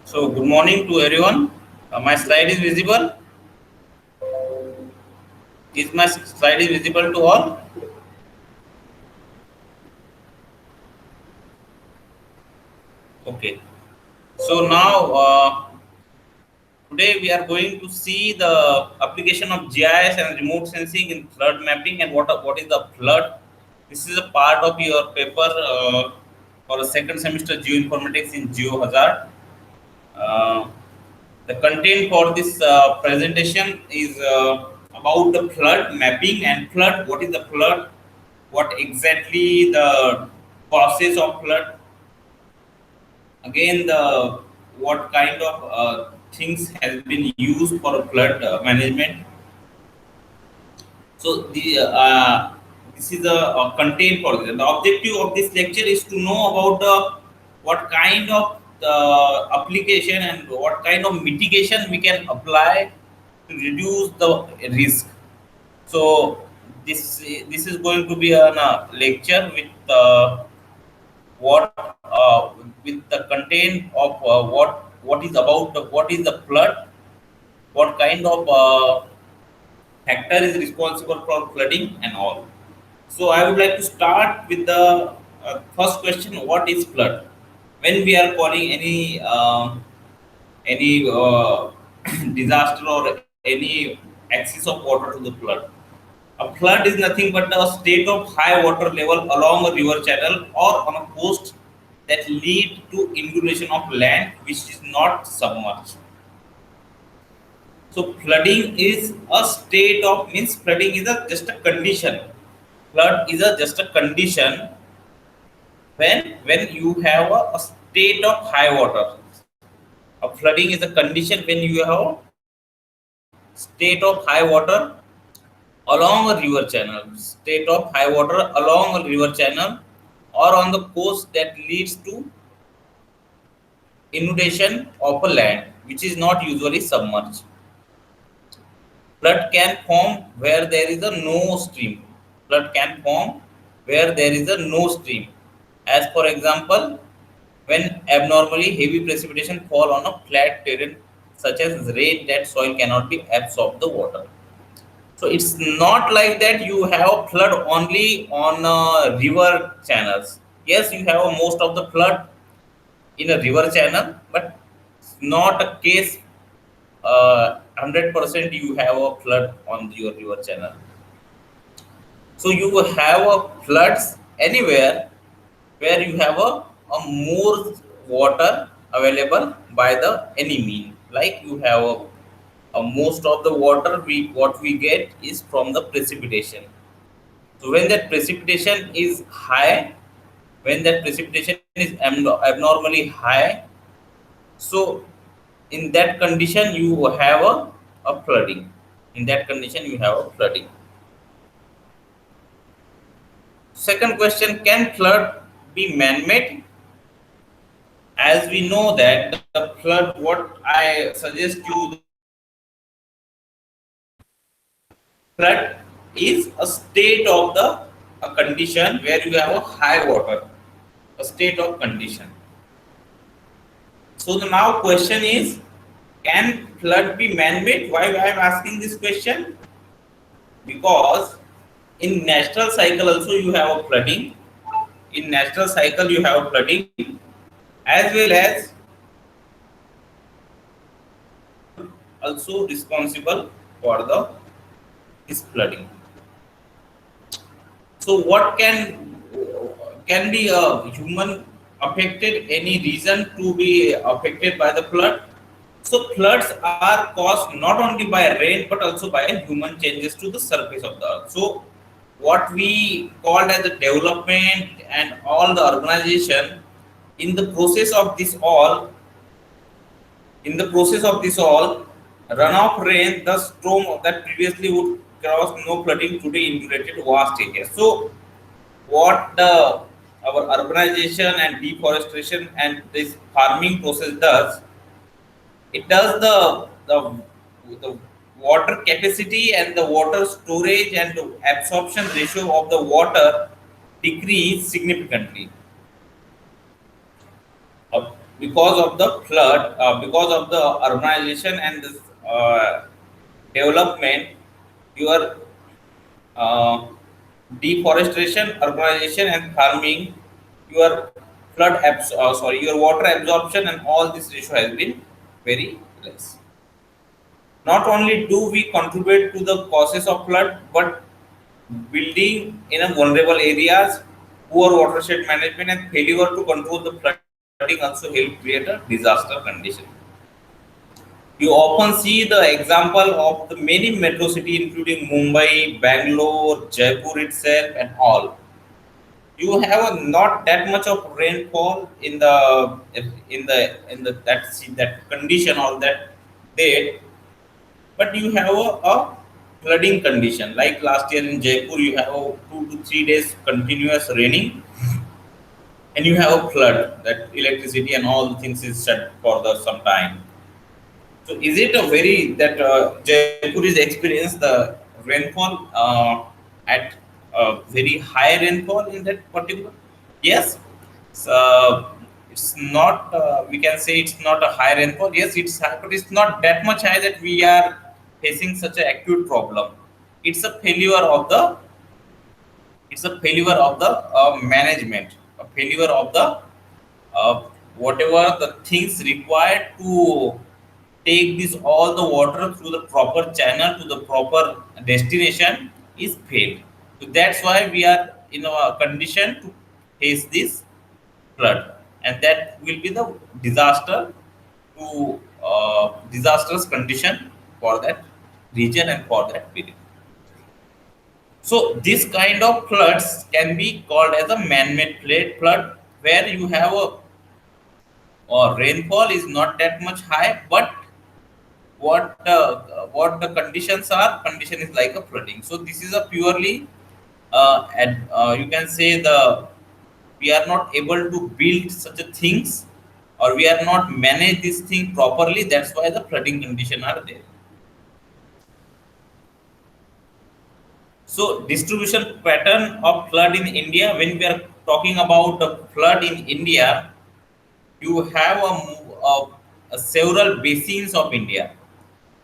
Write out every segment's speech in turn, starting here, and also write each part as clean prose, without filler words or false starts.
So, good morning to everyone. My slide is visible. Is my slide is visible to all? Okay. So now today we are going to see the application of GIS and remote sensing in flood mapping and what is the flood. This is a part of your paper for a second semester geoinformatics in geohazard. Uh, the content for this presentation is about the flood mapping and flood. What is the flood? What exactly the process of flood? Again, the what kind of things has been used for flood management. So this is a content for this. The objective of this lecture is to know about the what kind of application and what kind of mitigation we can apply to reduce the risk. So this is going to be a lecture with what with the content of what is about what is the flood, what kind of factor is responsible for flooding and all. So I would like to start with the first question: what is flood? When we are calling any disaster or any access of water to the flood, a flood is nothing but a state of high water level along a river channel or on a coast that lead to inundation of land which is not submerged. So flooding is a state of means flooding is a just a condition. Flood is a just a condition when you have a state of high water. A flooding is a condition when you have state of high water along a river channel, state of high water along a river channel or on the coast that leads to inundation of a land which is not usually submerged. Flood can form where there is a no stream. Flood can form where there is a no stream. As for example, when abnormally heavy precipitation fall on a flat terrain such as rain that soil cannot be absorb the water. So it's not like that you have flood only on river channels. Yes, you have most of the flood in a river channel, but it's not a case 100% you have a flood on your river channel. So you have a floods anywhere where you have a more water available by the any mean. Like you have most of the water we what we get is from the precipitation. So when that precipitation is high, when that precipitation is abnormally high, so in that condition you have a flooding. In that condition you have a flooding. Second question: can flood be man-made? As we know that the flood, what I suggest you, flood is a state of the a condition where you have a high water, a state of condition. So the now question is, can flood be man-made? Why I am asking this question? Because in natural cycle also you have a flooding. In natural cycle you have flooding as well as also responsible for the this flooding. So what can be a human affected? Any reason to be affected by the flood? So floods are caused not only by rain but also by human changes to the surface of the earth. So what we called as the development and all the urbanization, in the process of this all, in the process of this all, runoff rain, the storm that previously would cause no flooding today inundated vast areas. So what the our urbanization and deforestation and this farming process does, it does the water capacity and the water storage and the absorption ratio of the water decrease significantly. Uh, because of the flood, because of the urbanization and this development, your uh, deforestation, urbanization, and farming, your your water absorption, and all this ratio has been very less. Not only do we contribute to the causes of flood, but building in a vulnerable areas, poor watershed management, and failure to control the flooding also help create a disaster condition. You often see the example of the many metro cities, including Mumbai, Bangalore, Jaipur itself, and all. You have not that much of rainfall in the that condition or that date, but you have a flooding condition. Like last year in Jaipur, you have a 2 to 3 days continuous raining, and you have a flood that electricity and all the things is shut for the some time. So is it a very that Jaipur is experienced the rainfall at very high rainfall in that particular? Yes. So it's not. We can say it's not a high rainfall. Yes, it's high, but it's not that much high that we are facing such an acute problem. It's a failure of the. It's a failure of the management. A failure of the uh, whatever the things required to take this all the water through the proper channel to the proper destination is failed. So that's why we are in a condition to face this flood, and that will be the disaster to disastrous condition for that region and for that period. So this kind of floods can be called as a man-made flood, where you have a or rainfall is not that much high, but what the conditions are, condition is like a flooding. So this is a purely and you can say the we are not able to build such a things, or we are not manage this thing properly. That's why the flooding condition are there. So distribution pattern of flood in India. When we are talking about the flood in India, you have a several basins of India.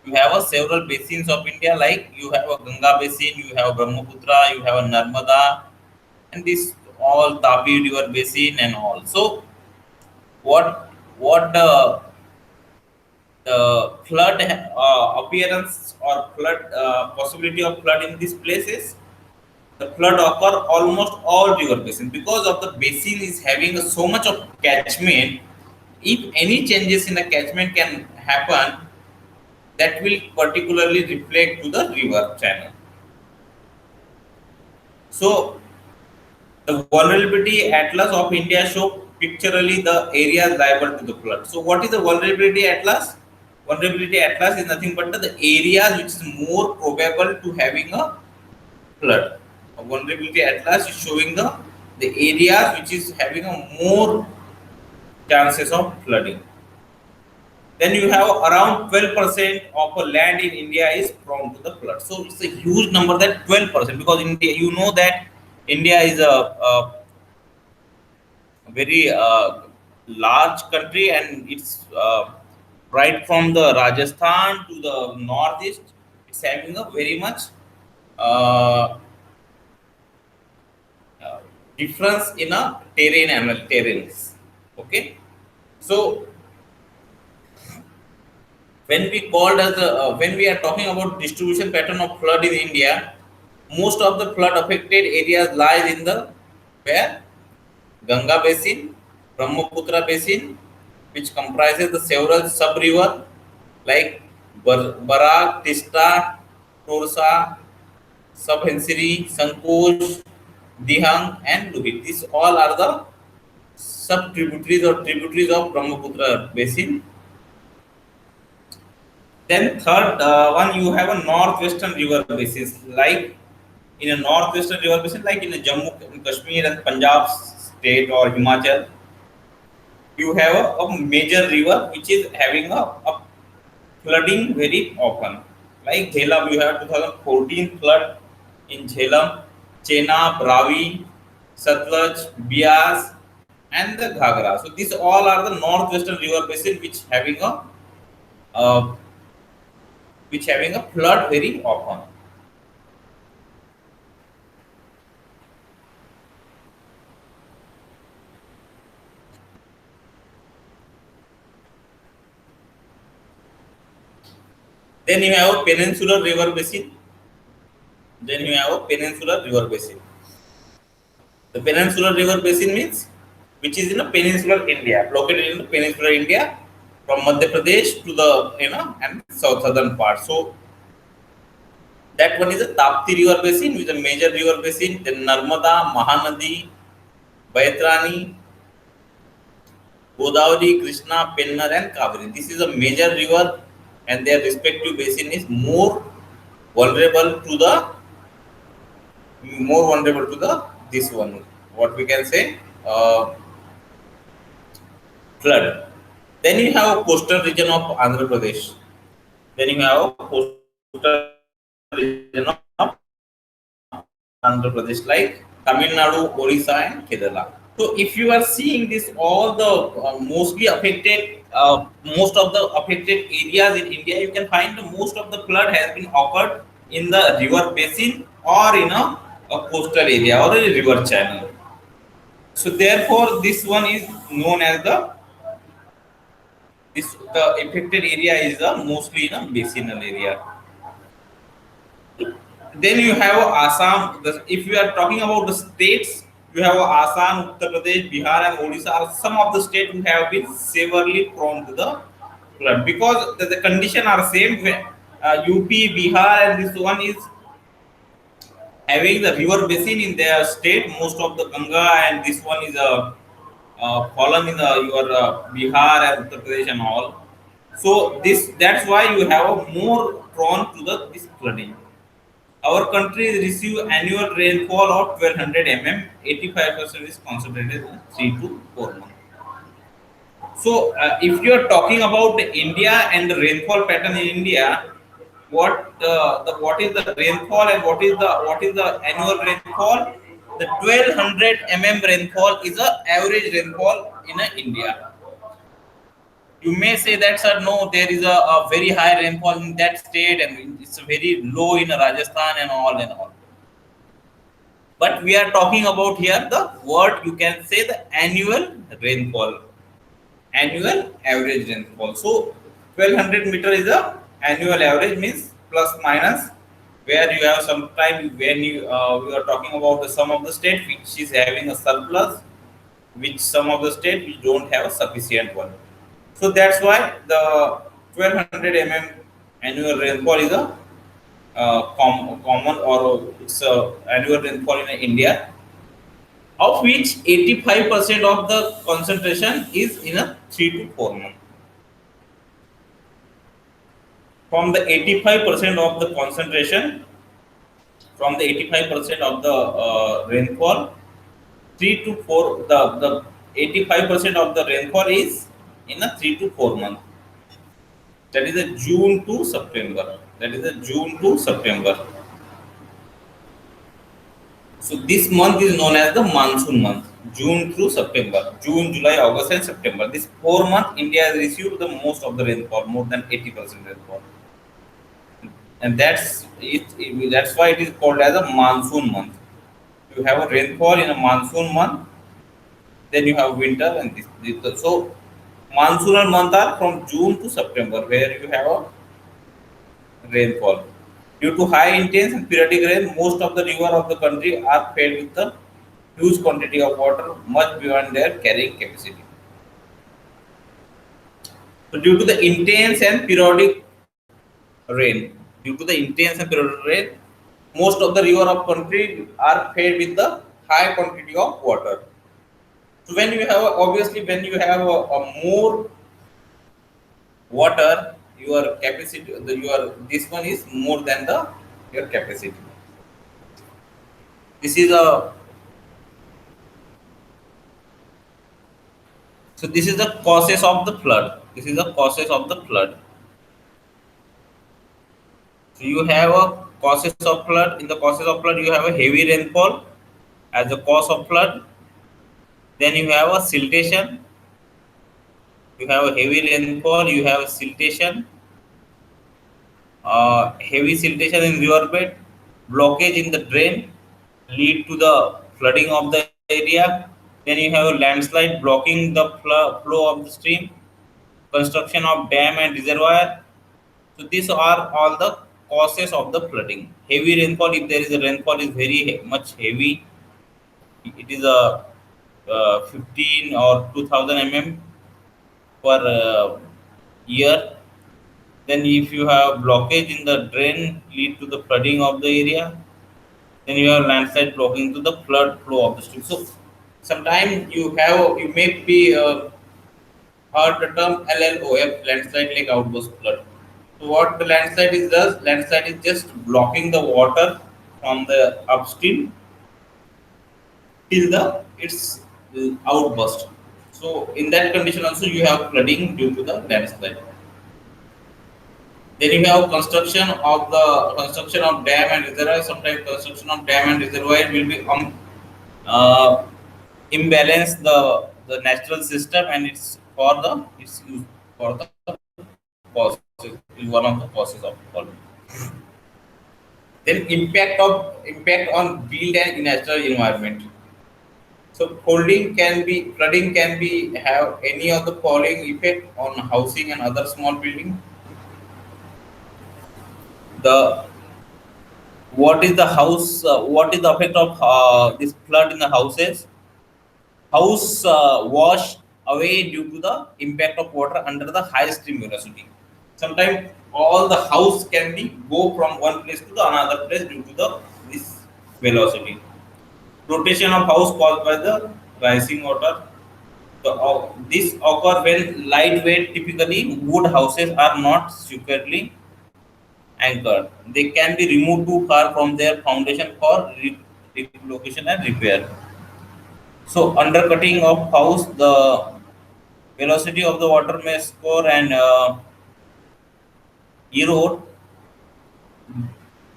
You have a several basins of India, like you have a Ganga basin, you have Brahmaputra, you have a Narmada, and this all Tapi river basin and all. So what the flood appearance or flood possibility of flood in these places? The flood occur almost all river basin because of the basin is having so much of catchment. If any changes in the catchment can happen, that will particularly reflect to the river channel. So the vulnerability atlas of India show pictorially the areas liable to the flood. So what is the vulnerability atlas? Vulnerability atlas is nothing but the areas which is more probable to having a flood. A vulnerability atlas is showing the areas which is having a more chances of flooding. Then you have around 12% of a land in India is prone to the flood. So it's a huge number, that 12%, because India, you know that India is a very large country, and it's right from the Rajasthan to the northeast. It's having a very much uh, uh, difference in a terrains. Okay, so when we are talking about distribution pattern of flood in India, most of the flood affected areas lies in the where Ganga basin, Brahmaputra basin, which comprises the several sub river like Barak, Tista, Torsa, Subhensiri, Sankosh, Dihang, and Lohit. These all are the sub tributaries or tributaries of Brahmaputra basin. Then third one, you have a northwestern river basin, like in a northwestern river basin, like in a Jammu and Kashmir and Punjab state or Himachal, you have a major river which is having a flooding very often. Like Jhelum, you have 2014 flood in Jhelum, Chenab, Ravi, Satluj, Bias, and the Ghagra. So these all are the northwestern river basin uh, which having a flood very often. Then you have a peninsular river basin. Then you have a peninsular river basin. The peninsular river basin means which is in a peninsular India, located in the peninsular India, from Madhya Pradesh to the and southern part. So that one is a Tapti river basin, which is a major river basin. Then Narmada, Mahanadi, Baitrani, Godavari, Krishna, Pennar, and Kaveri. This is a major river, and their respective basin is vulnerable to the more vulnerable to the this one. What we can say, flood. Then you have a coastal region of Andhra Pradesh. Then you have a coastal region of Andhra Pradesh like Tamil Nadu, Orissa, and Kerala. So if you are seeing this, all the most of the affected areas in India, you can find the most of the flood has been occurred in the river basin or in a coastal area or a river channel. So therefore, this one is known as the affected area is mostly in a basinal area. Then you have Assam. If you are talking about the states, you have Assam, Uttar Pradesh, Bihar, and Odisha are some of the states who have been severely prone to the flood because the condition are same. UP, Bihar, and this one is having the river basin in their state. Most of the Ganga and this one is fallen in your Bihar and Uttar Pradesh and all. So that's why you have a more prone to this flooding. Our country receive annual rainfall of 1200 mm. 85% is concentrated in 3 to 4 months. So, if you are talking about India and the rainfall pattern in India, what is the rainfall and what is the annual rainfall? The 1200 mm rainfall is a average rainfall in India. You may say that, sir, no, there is a very high rainfall in that state and it's very low in Rajasthan and all and all. But we are talking about here the what you can say the annual rainfall, annual average rainfall. So 1200 meter is the annual average, means plus minus, where you have some time when we are talking about some of the state which is having a surplus, which some of the state which don't have a sufficient one. So that's why the 1200 mm annual rainfall is a common, or it's annual rainfall in India, of which 85% of the concentration is in a 3 to 4 months. From the 85% of the concentration, from the 85% of the rainfall, 3 to 4, the 85% of the rainfall is in a 3 to 4 months. That is a June to September. That is a June to September. So this month is known as the monsoon month, June through September. June, July, August, and September. This 4 month, India has received the most of the rainfall, more than 80% rainfall, and that's it. That's why it is called as a monsoon month. You have a rainfall in a monsoon month, then you have winter, and so monsoonal month are from June to September, where you have a rainfall. Due to high intense and periodic rain, most of the rivers of the country are filled with a huge quantity of water, much beyond their carrying capacity. So, due to the intense and periodic rain, most of the river of country are filled with the high quantity of water. So, when you have obviously when you have a more water, your capacity, your this one is more than the your capacity. This is a So this is the causes of the flood. This is the causes of the flood. So you have a causes of flood. In the causes of flood, you have a heavy rainfall as the cause of flood. Then you have a siltation. You have a heavy rainfall. You have siltation, heavy siltation in riverbed, blockage in the drain, lead to the flooding of the area. Then you have a landslide blocking the flow of the stream, construction of dam and reservoir. So these are all the causes of the flooding. Heavy rainfall, if there is a rainfall is very much heavy, it is a 15 or 2000 mm per year. Then if you have blockage in the drain lead to the flooding of the area. Then you have landslide blocking to the flood flow of the stream. So sometimes you may be heard the term LLOF, landslide like outburst flood. So what the landslide is does, landslide is just blocking the water from the upstream till the its outburst. So in that condition also you have flooding due to the landslide. Then you have construction of dam and reservoir. Sometimes construction of dam and reservoir will be uh, imbalance the natural system, and it's used for the causes, is one of the causes of flooding. Then impact on built and natural environment. So flooding can be have any of the following effect on housing and other small building. The what is the house? What is the effect of this flood in the houses? House wash away due to the impact of water under the high stream velocity. Sometimes all the house can be go from one place to the another place due to the this velocity. Rotation of house caused by the rising water. This occur when lightweight, typically wood houses are not securely anchored. They can be removed too far from their foundation for relocation and repair. So undercutting of house, the velocity of the water may score and erode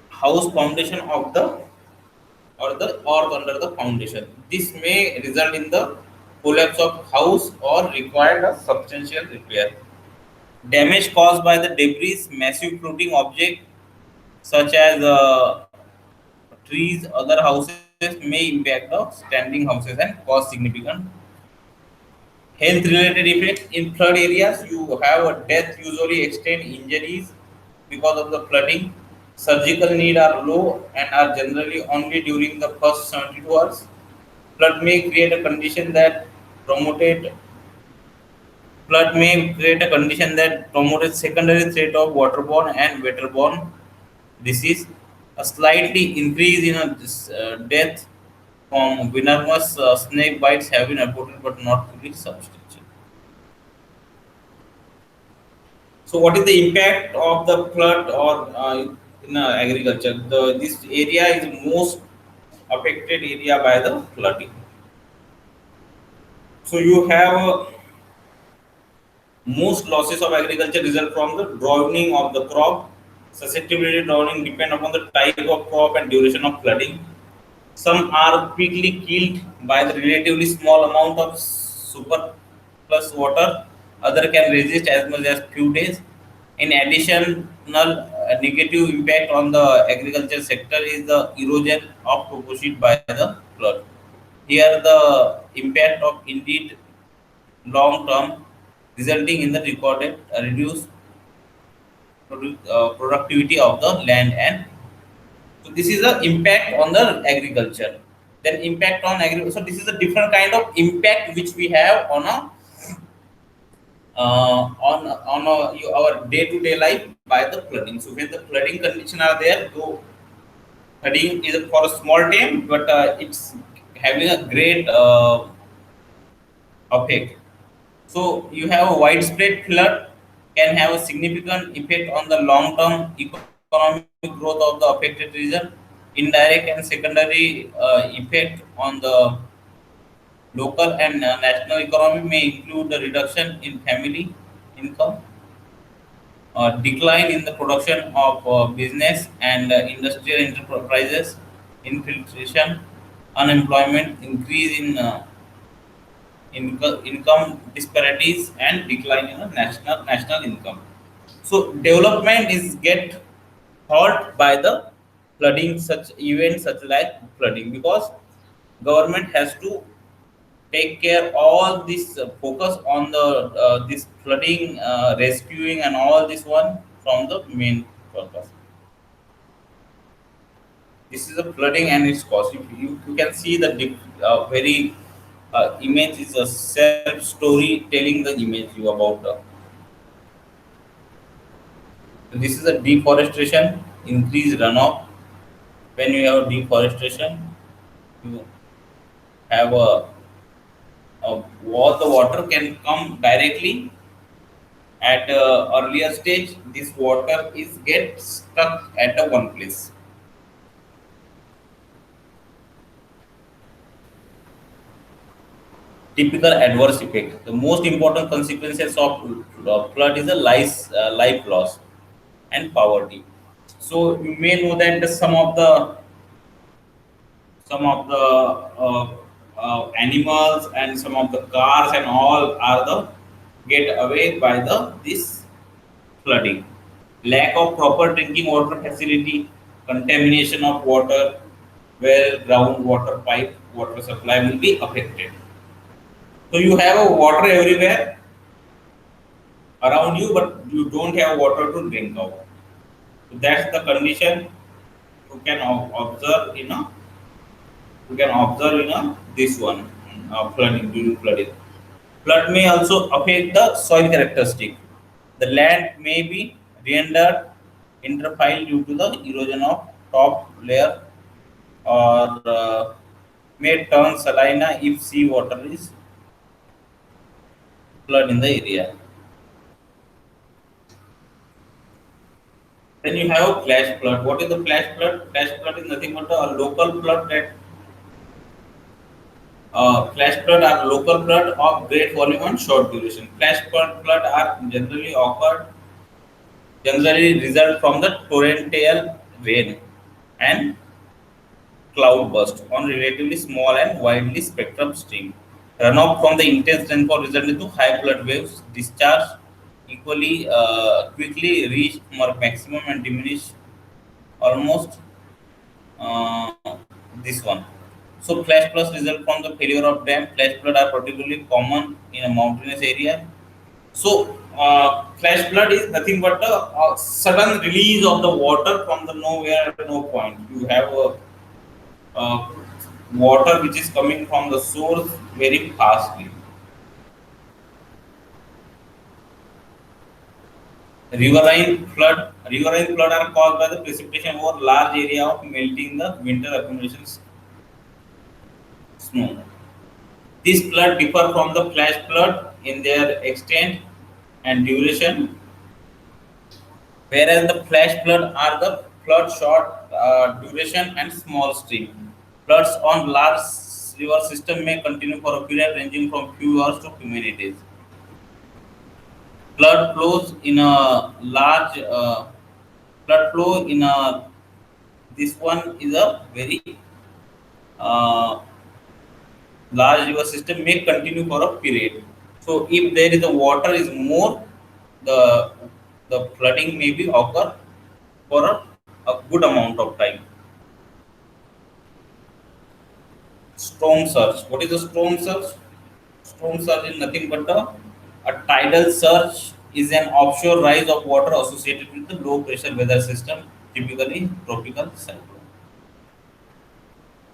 house foundation of the or under the foundation. This may result in the collapse of house or require a substantial repair. Damage caused by the debris, massive floating object such as trees, other houses may impact the standing houses and cause significant health related effects. In flood areas, you have a death usually extend injuries because of the flooding. Surgical need are low and are generally only during the first 72 hours. Flood may create a condition that promoted Flood may create a condition that promotes secondary threat of waterborne and waterborne disease. A slightly increase in death from venomous snake bites have been reported but not fully substantial. So, what is the impact of the flood or in agriculture? This area is most affected area by the flooding. So, you have most losses of agriculture result from the drowning of the crop. Susceptibility drowning depend upon the type of crop and duration of flooding. Some are quickly killed by the relatively small amount of surplus water. Other can resist as much as few days. In addition, negative impact on the agriculture sector is the erosion of proportion by the flood. Here, the impact of indeed long term, resulting in the recorded reduced productivity of the land. And so this is the impact on the agriculture. Then impact on agriculture, so this is a different kind of impact which we have on a our day to day life by the flooding. So when the flooding condition are there, though flooding is for a small time, but it's having a great effect. So you have a widespread flood can have a significant effect on the long-term economic growth of the affected region. Indirect and secondary effect on the local and national economy may include the reduction in family income, decline in the production of business and industrial enterprises, infiltration, unemployment, increase in income disparities and decline in the national income. So development is get halt by the flooding, such events such like flooding, because government has to take care all this focus on the this flooding, rescuing and all this one from the main purpose. This is a flooding and its cost. If you can see the very image is a self story telling the image you about this is a deforestation, increase runoff. When you have deforestation, you have all the water can come directly at earlier stage. This water is get stuck at a one place. Typical adverse effect. The most important consequences of flood is a life loss and poverty. So you may know that some of the animals and some of the cars and all are the get away by the this flooding. Lack of proper drinking water facility, contamination of water, where groundwater pipe water supply will be affected. So you have a water everywhere around you, but you don't have water to drink out. So that's the condition you can observe in a this one flooding during flooding. Flood may also affect the soil characteristic. The land may be rendered infertile due to the erosion of top layer, or may turn salina if seawater is flood in the area. Then you have a flash flood. What is the flash flood? Flash flood is nothing but a local flood that flash flood are local flood of great volume and short duration. Flood are generally result from the torrential rain and cloud burst on relatively small and widely spectrum stream. Runoff from the intense rainfall result into high flood waves. Discharge equally quickly reach maximum and diminish almost uh, this one. So flash floods result from the failure of dam. Flash flood are particularly common in a mountainous area. So flash flood is nothing but a sudden release of the water from the nowhere, no point. You have a water which is coming from the source very fastly. Riverine flood are caused by the precipitation over large area of melting the winter accumulations snow. These flood differ from the flash flood in their extent and duration, whereas the flash flood are the flood short duration and small stream. Floods on large river system may continue for a period ranging from few hours to many days. Flood flows in a large flood flow in a this one is a very uh, large river system may continue for a period. So if there is a water is more, the the flooding may be occur for a good amount of time. Storm surge. What is a storm surge? Storm surge is nothing but a tidal surge is an offshore rise of water associated with the low pressure weather system, typically tropical cyclone.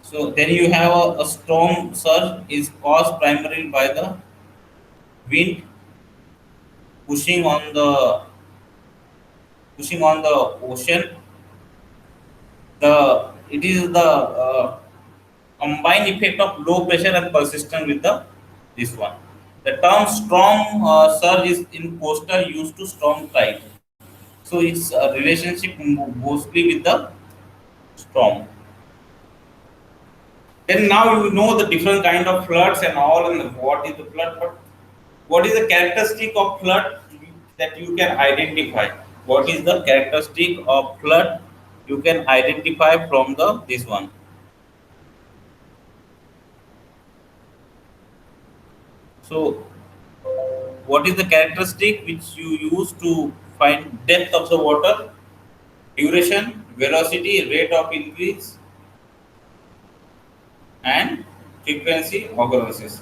So then you have a storm surge is caused primarily by the wind pushing on the ocean. The it is the combined effect of low pressure and persistent with the this one. The term storm surge is in coastal used to storm tide. So it's a relationship mostly with the storm. Then now you know the different kind of floods and all, and what is the flood. But what is the characteristic of flood that you can identify? What is the characteristic of flood you can identify from the this one? So, what is the characteristic which you use to find depth of the water? Duration, velocity, rate of increase, and frequency occurrences.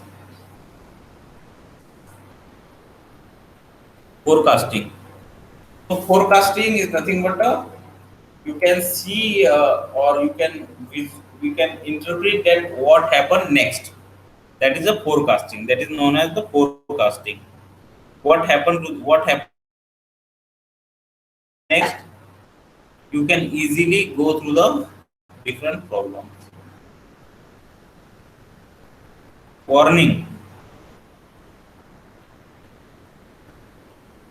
Forecasting. So, forecasting is nothing but a you can see or we can interpret that what happened next. That is a forecasting. That is known as the forecasting. What happened next? You can easily go through the different problems. Warning.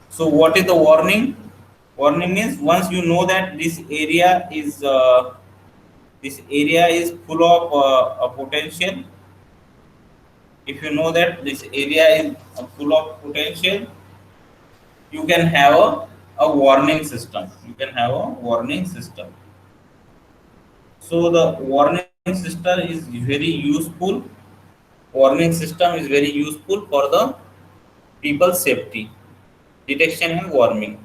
So what is the warning? Warning means once you know that this area is full of a potential. If you know that this area is full of potential, you can have a warning system. You can have a warning system. So the warning system is very useful. Warning system is very useful for the people's safety, detection and warning.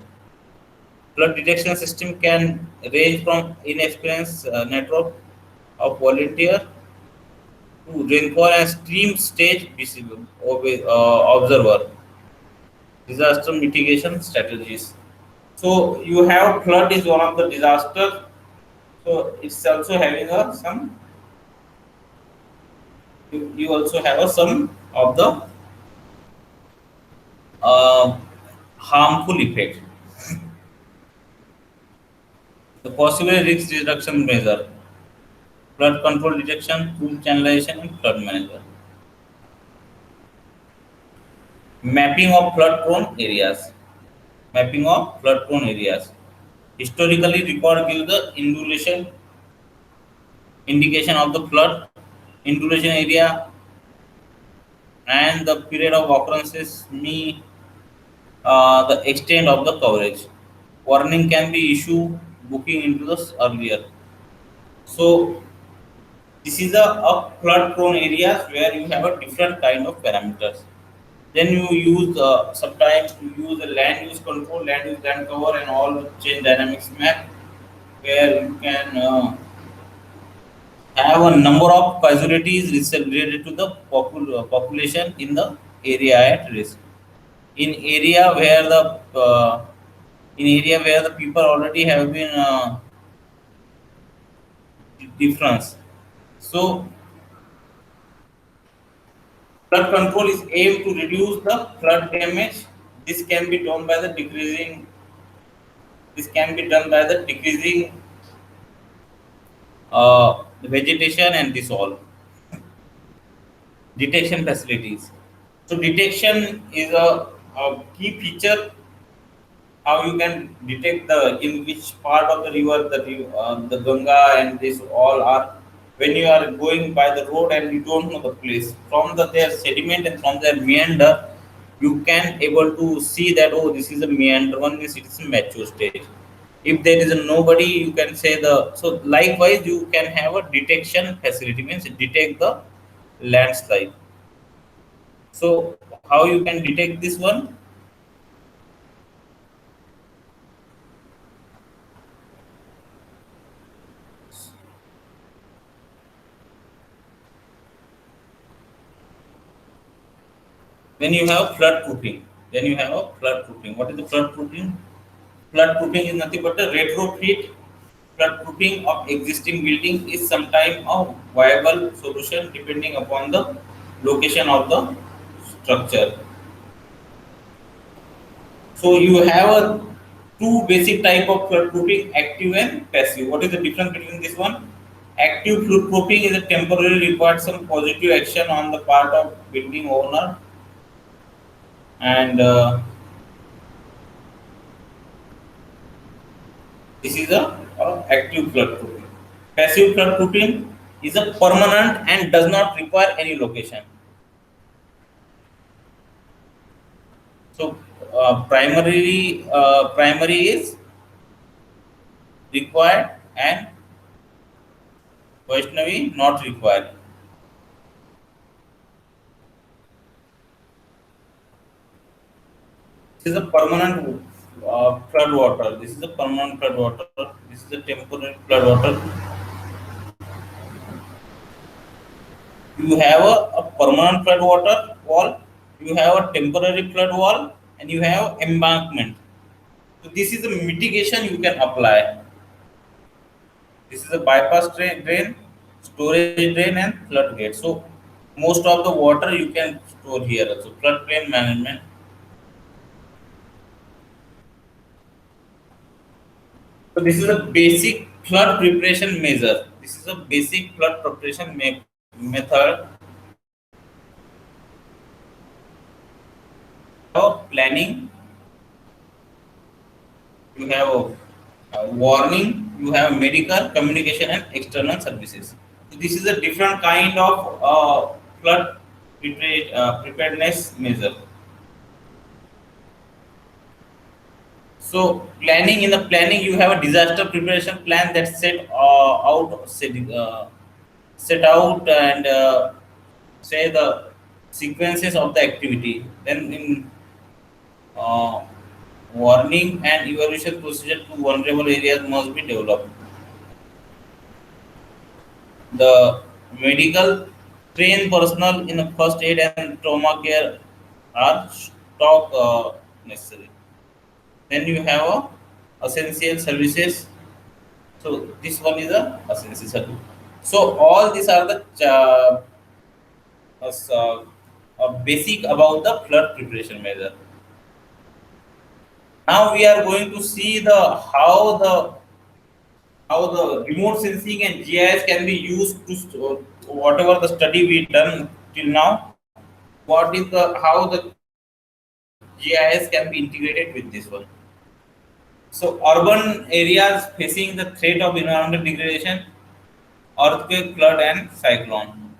Flood detection system can range from inexperienced network of volunteer to rainfall and stream stage observer. Disaster mitigation strategies. So you have flood is one of the disaster. So it's also having a some. You also have a some of the uh, harmful effect. The possible risk reduction measure, flood control detection, tool channelization, and flood manager. Mapping of flood prone areas. Mapping of flood prone areas. Historically, record gives the indication of the flood, indulation area, and the period of occurrences, the extent of the coverage. Warning can be issued booking into the earlier. So this is a flood prone areas where you have a different kind of parameters. Then you use sometimes you use the land use control, land cover, and all change dynamics map where you can have a number of casualties related to the population in the area at risk. In area where the people already have been difference. So flood control is aimed to reduce the flood damage. This can be done by the decreasing. This can be done by the decreasing the vegetation and this all detection facilities. So detection is a key feature how you can detect the in which part of the river the Ganga and this all are when you are going by the road and you don't know the place from their sediment and from their meander you can able to see that oh this is a meander one means it is a mature stage. If there is a nobody you can say the so likewise you can have a detection facility means detect the landslide. So how you can detect this one? When you have flood proofing, then you have a flood proofing. What is the flood proofing? Flood proofing is nothing but a retrofit. Flood proofing of existing building is sometimes a viable solution depending upon the location of the structure. So you have a two basic type of flood proofing, active and passive. What is the difference between this one? Active flood proofing is a temporarily required some positive action on the part of building owner and this is a active flood proofing. Passive flood proofing is a permanent and does not require any location. So primary is required and Vaishnavi not required. This is a permanent flood water. This is a permanent flood water. This is a temporary flood water. You have a permanent flood water wall, you have a temporary flood wall, and you have embankment. So this is a mitigation you can apply. This is a bypass drain, storage drain, and floodgate. So most of the water you can store here. So floodplain management. So this is a basic flood preparation measure. This is a basic flood preparation method of planning. You have a warning, you have medical, communication, and external services. This is a different kind of flood preparedness measure. So planning, in the planning you have a disaster preparation plan that set out and say the sequences of the activity. Then in uh, warning and evaluation procedure to vulnerable areas must be developed. The medical trained personnel in first aid and trauma care are stock necessary. Then you have essential services. So this one is a essential service. So all these are the as, basic about the flood preparation measure. Now we are going to see the how the remote sensing and GIS can be used to whatever the study we done till now. What is the how the GIS can be integrated with this one? So urban areas facing the threat of environmental degradation, earthquake, flood, and cyclone.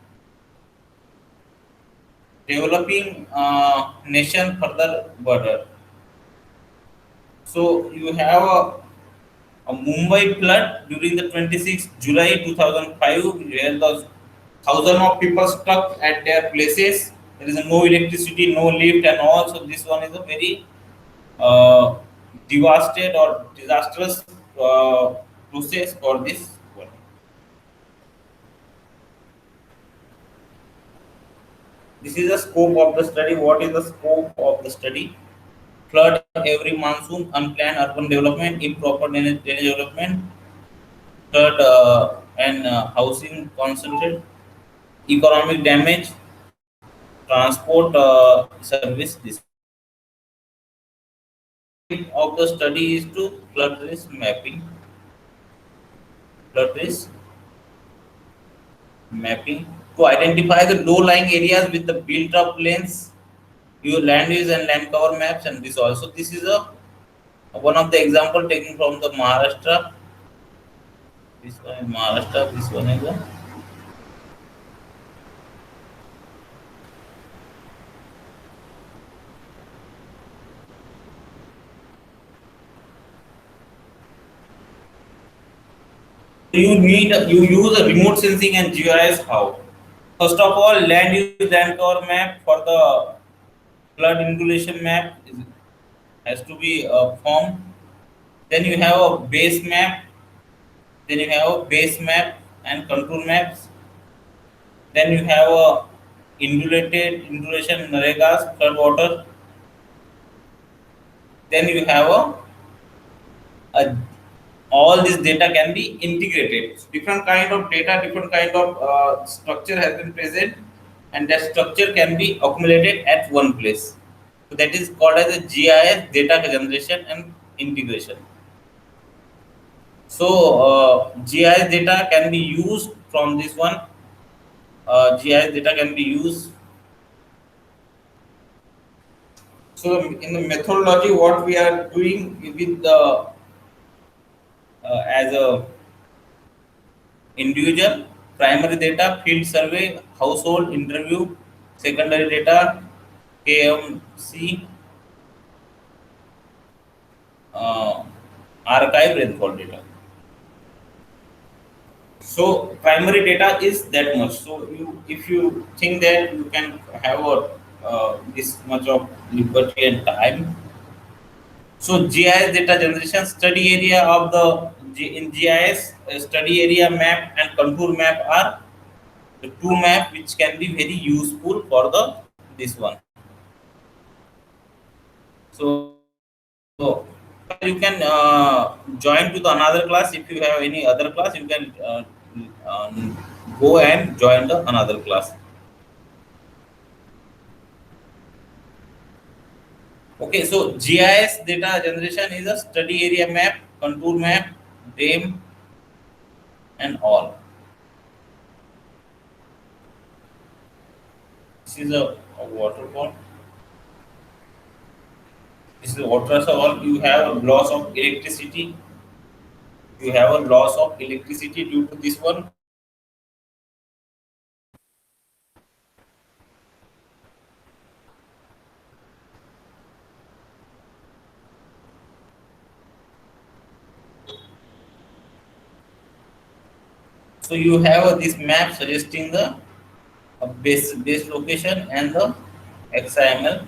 Developing nation further border. So you have a Mumbai flood during the 26th July 2005, where the thousands of people stuck at their places. There is no electricity, no lift, and all. So this one is a very uh, devastated or disastrous process for this one. This is the scope of the study. What is the scope of the study? Flood every monsoon, unplanned urban development, improper drainage development, flood and housing concentrated, economic damage, transport service. This of the study is to flood risk mapping, flood risk mapping to identify the low-lying areas with the built-up lanes, your land use and land cover maps, and this also. This is a one of the example taken from the Maharashtra. This one is Maharashtra. This one is a you use a remote sensing and GIS how? First of all, land use land cover map for the flood inundation map has to be formed. Then you have a base map. Then you have a base map and contour maps. Then you have a indulation Naregas flood water. Then you have a all this data can be integrated. Different kind of data, different kind of structure has been present, and that structure can be accumulated at one place. So that is called as a GIS data generation and integration. So GIS data can be used from this one. GIS data can be used. So in the methodology, what we are doing with the as a individual, primary data, field survey, household interview, secondary data, KMC, uh, archive rainfall data. So primary data is that much. So if you think that you can have this much of liberty and time, So GIS data generation study area of the in GIS study area map and contour map are the two map which can be very useful for the this one. So you can join to the another class. If you have any other class, you can go and join the another class. Okay, so GIS data generation is a study area map, contour map, DAME, and all. This is a waterfall. This is water. So all you have a loss of electricity. You have a loss of electricity due to this one. So you have this map suggesting the base location and the XIML.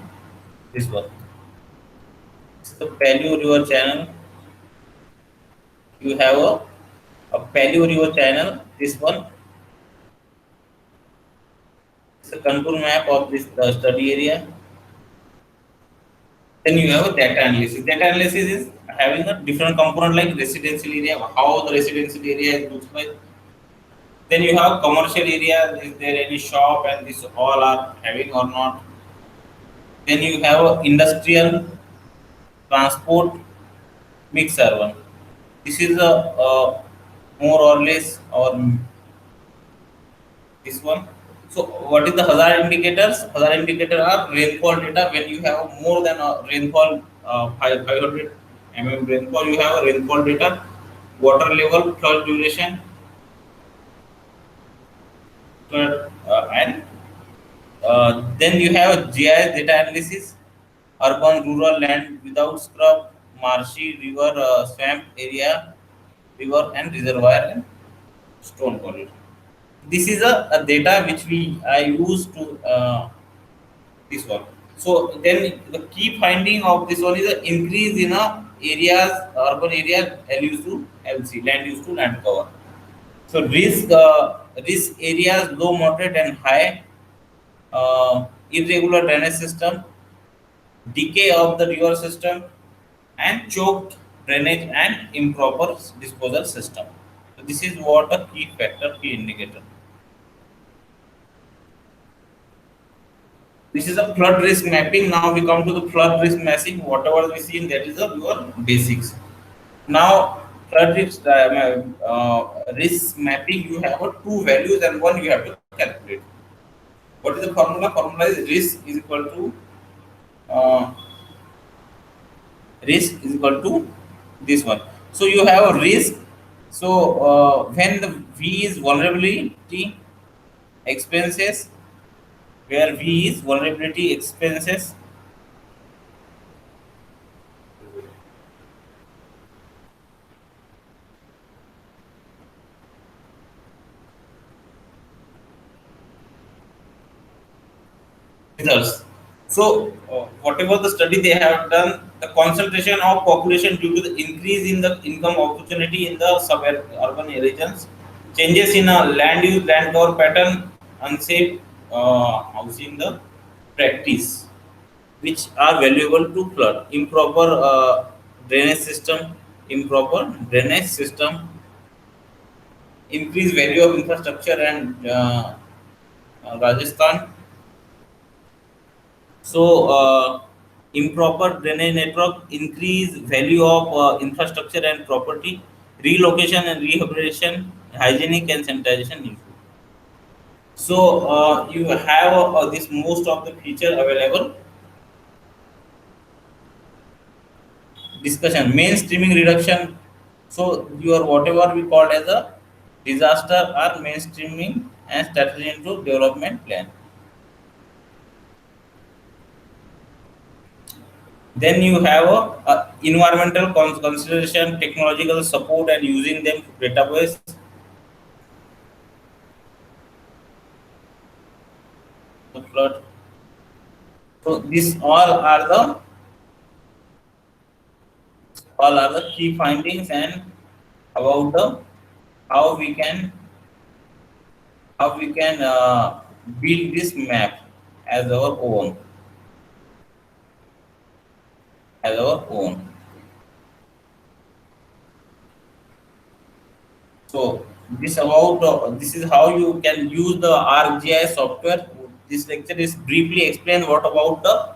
This one. This is the Paleo River channel. You have a Paleo River channel. This one is a contour map of this study area. Then you have a data analysis. Data analysis is having a different component like residential area, how the residential area looks like. Then you have commercial area. Is there any shop and this all are having or not? Then you have a industrial transport mix urban. This is a more or less or this one. So what is the hazard indicators? Hazard indicator are rainfall data. When you have more than a rainfall 500 rainfall, you have a rainfall data, water level, flood duration, and then you have GIS data analysis, urban, rural land without scrub, marshy, river, swamp area, river and reservoir and stone quarry. This is a data which I use to this one. So then the key finding of this one is an increase in areas, urban area LUs to LC, land use to land cover. So risk areas low, moderate, and high, irregular drainage system, decay of the river system, and choked drainage and improper disposal system. So this is what a key factor, key indicator. This is a flood risk mapping. Now we come to the flood risk mapping. Whatever we see, that is your basics. Now flood risk mapping. You have two values and one you have to calculate. What is the formula? Formula is uh, risk is equal to this one. So you have a risk. So when the V is vulnerability expenses, where V is vulnerability expenses, results. So, whatever the study they have done, the concentration of population due to the increase in the income opportunity in the suburban regions, changes in land use, land cover pattern, unsafe housing, the practice, which are valuable to flood, improper drainage system, increased value of infrastructure and Rajasthan. So, improper drainage network, increase value of infrastructure and property, relocation and rehabilitation, hygienic and sanitization issue. So, you have this most of the feature available. Discussion, mainstreaming reduction. So, your whatever we called as a disaster are mainstreaming and strategy into development plan. Then you have a environmental consideration, technological support, and using them database. The flood. So these all are the all are the key findings and about the how we can how we can build this map as our own as our own. So this is how you can use the ArcGIS software. This lecture is briefly explain what about the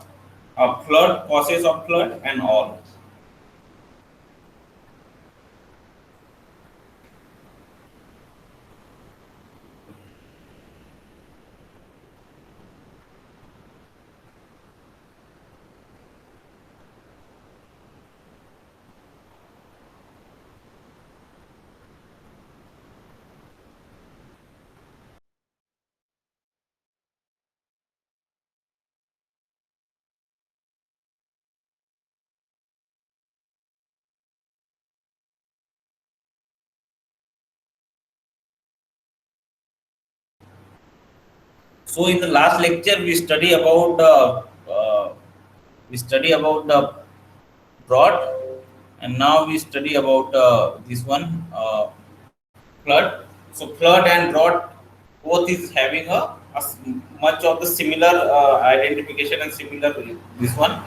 flood, causes of flood, and all. So in the last lecture we study about the drought, and now we study about this one flood. So flood and drought both is having much of the similar identification and similar this one.